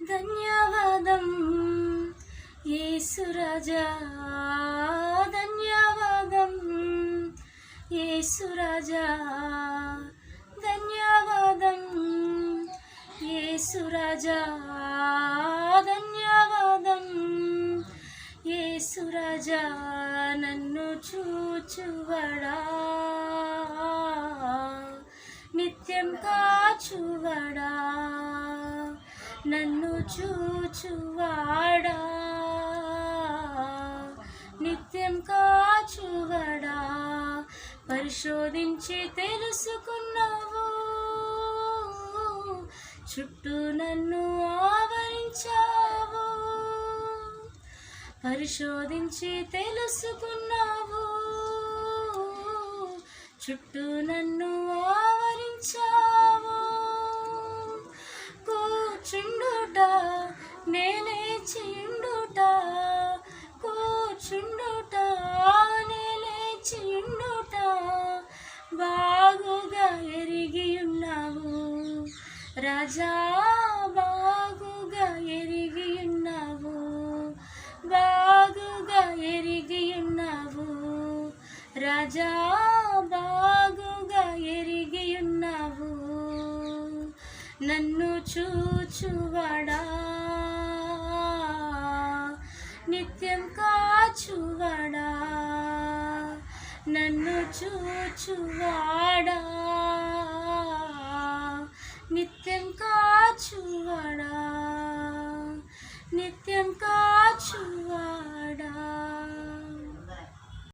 ధన్యవాదం యేసు రాజా, ధన్యవాదం యేసు రాజా, ధన్యవాదం యేసు రాజా, ధన్యవాదం యేసు రాజా. నన్ను చూచువడా, నిత్యం కాచువడా, నన్ను చూచువాడా, నిత్యం కాచువడా. పరిశోధించి తెలుసుకున్నావు, చుట్టూ నన్ను ఆవరించావు. పరిశోధించి తెలుసుకున్నావు, చుట్టూ నన్ను ఆవరించావు. కూర్చుండుట నేనే చిండుట, కూర్చుండుట నేనే చిండుట బాగుగా ఎరిగి ఉన్నావు రాజా, బాగుగా ఎరిగి ఉన్నావు, బాగుగా ఎరిగి ఉన్నావు రాజా, బాగుగా ఎరిగి ఉన్నావు. నన్ను చూచువడా, నిత్యం కాచువడా, నన్ను చూచువాడా, నిత్యం కాచువడా, నిత్యం కాచువడా.